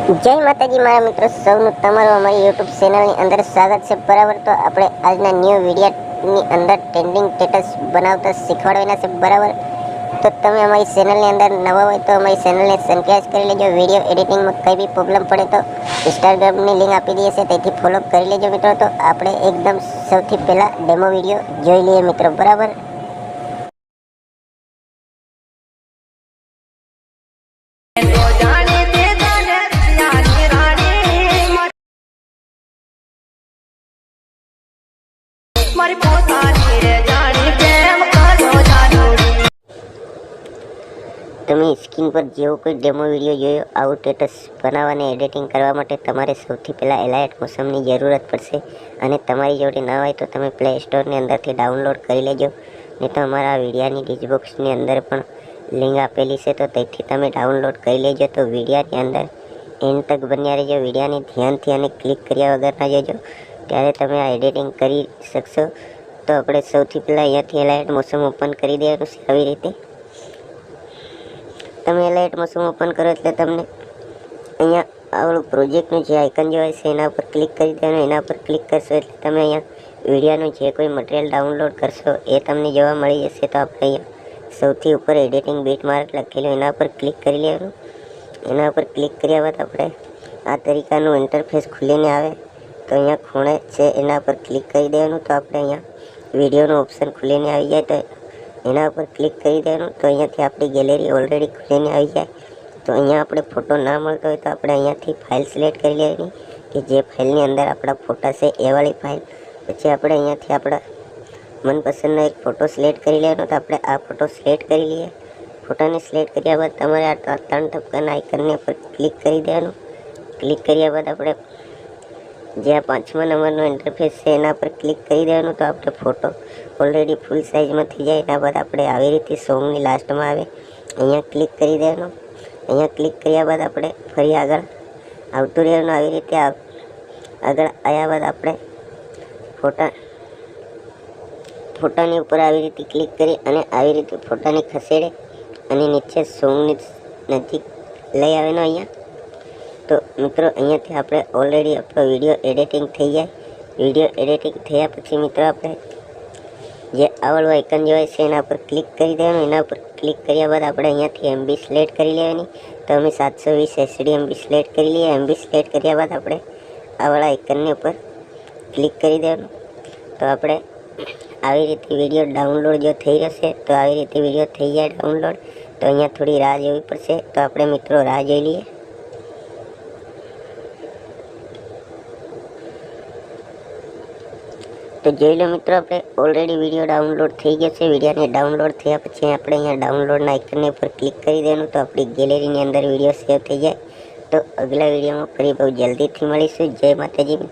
જય માતાજી મારા મિત્રો સૌનું તમારું અમારી યુટ્યુબ ચેનલની અંદર સ્વાગત છે। બરાબર, તો આપણે આજના ન્યૂ વિડીયોની અંદર ટ્રેન્ડિંગ સ્ટેટસ બનાવતા શીખવાડવાના છે। બરાબર, તો તમે અમારી ચેનલની અંદર નવા હોય તો અમારી ચેનલને સબસ્ક્રાઇબ કરી લેજો। વિડીયો એડિટિંગમાં કંઈ બી પ્રોબ્લેમ પડે તો ઇન્સ્ટાગ્રામની લિંક આપી દઈએ છે, તેથી ફોલો કરી લેજો મિત્રો। તો આપણે એકદમ સૌથી પહેલાં ડેમો વિડીયો જોઈ લઈએ મિત્રો। બરાબર, તમે સ્ક્રીન પર જેવો કોઈ ડેમો વિડીયો જોયો, આવું સ્ટેટસ બનાવવાને એડિટિંગ કરવા માટે તમારે સૌથી પહેલાં એલાઇટ મોશનની જરૂરત પડશે। અને તમારી જોડે ન હોય તો તમે પ્લે સ્ટોરની અંદરથી ડાઉનલોડ કરી લેજો, નહીં તો અમારા વિડીયાની ડિસ્ક્રિપ્શનની અંદર પણ લિંક આપેલી છે, તો તેથી તમે ડાઉનલોડ કરી લેજો। તો વિડીયાની અંદર એન્ડ તક બન્યા રહેજો, વિડીયાની ધ્યાનથી અને ક્લિક કર્યા વગર ના જજો, ત્યારે તમે આ એડિટિંગ કરી શકશો। તો આપણે સૌથી પહેલાં અહીંયાથી એલાઇટ મોશન ઓપન કરી દેવાનું છે। આવી રીતે તમે એલાઇટ મોશન ઓપન કરો એટલે તમને અહીંયા આપણું પ્રોજેક્ટનું જે આઇકન જોવાય છે એના ઉપર ક્લિક કરી દેવાનું। એના ઉપર ક્લિક કરશો એટલે તમે અહીંયા વિડીયોનું જે કોઈ મટીરિયલ ડાઉનલોડ કરશો એ તમને જોવા મળી જશે। તો આપણે અહીંયા સૌથી ઉપર એડિટિંગ બીટ માર્ક લખેલું એના ઉપર ક્લિક કરી લેવાનું। એના ઉપર ક્લિક કર્યા બાદ આપણે આ તરીકાનું ઇન્ટરફેસ ખુલીને આવે તો અહીંયા ખૂણે છે એના પર ક્લિક કરી દેવાનું। તો આપણે અહીંયા વિડીયોનું ઓપ્શન ખુલીને આવી જાય તો એના ઉપર ક્લિક કરી દેવાનું। તો અહીંયાથી આપણી ગેલેરી ઓલરેડી ખુલીને આવી જાય। તો અહીંયા આપણે ફોટો ના મળતો હોય તો આપણે અહીંયાથી ફાઇલ સિલેક્ટ કરી લેવાની, કે જે ફાઇલની અંદર આપણા ફોટા છે એ વાળી ફાઇલ। પછી આપણે અહીંયાથી આપણા મનપસંદનો એક ફોટો સિલેક્ટ કરી લેવાનો। તો આપણે આ ફોટો સિલેક્ટ કરી લઈએ। ફોટાને સિલેક્ટ કર્યા બાદ તમારે આ 3 ટપકાના આઇકનને પર ક્લિક કરી દેવાનું। ક્લિક કર્યા બાદ આપણે જે આ 5મા નંબરનો ઇન્ટરફેસ છે એના પર ક્લિક કરી દેવાનું। તો આપણે ફોટો ઓલરેડી ફૂલ સાઇઝમાં થઈ જાય। એના બાદ આપણે આવી રીતે સોંગની લાસ્ટમાં આવે અહીંયા ક્લિક કરી દેવાનું। અહીંયા ક્લિક કર્યા બાદ આપણે ફરી આગળ આવતું રહેવાનું। આવી રીતે આગળ આવ્યા બાદ આપણે ફોટાની ઉપર આવી રીતે ક્લિક કરી અને આવી રીતે ફોટાને ખસેડે અને નીચે સોંગની નજીક લઈ આવેનો અહીંયા। તો મિત્રો અહીંયાથી આપણે ઓલરેડી આપણો વિડીયો એડિટિંગ થઈ જાય। વિડીયો એડિટિંગ થયા પછી મિત્રો આપણે જે આવડું આઇકન જોવાય છે એના પર ક્લિક કરી દેવાનું। એના પર ક્લિક કર્યા બાદ આપણે અહીંયાથી એમબી સિલેક્ટ કરી લેવાની। તો અમે 720 HD એમબી સિલેક્ટ કરી લઈએ। એમબી સિલેક્ટ કર્યા બાદ આપણે આવડા આઇકનની ઉપર ક્લિક કરી દેવાનું। તો આપણે આવી રીતે વિડીયો ડાઉનલોડ જો થઈ જશે તો આવી રીતે વિડીયો થઈ જાય ડાઉનલોડ। તો અહીંયા થોડી રાહ જોવી પડશે। તો આપણે મિત્રો રાહ જોઈ લઈએ। તો જોઈ લો મિત્રો, આપણે ઓલરેડી વિડીયો ડાઉનલોડ થઈ ગયો છે। વિડીયોને ડાઉનલોડ થયા પછી આપણે અહીંયા ડાઉનલોડના આઇકનને ઉપર ક્લિક કરી દેવાનું। તો આપણી ગેલેરીની અંદર વિડીયો સેવ થઈ જાય। તો અગલા વિડીયોમાં ફરી બહુ જલ્દીથી મળીશું। જય માતાજી।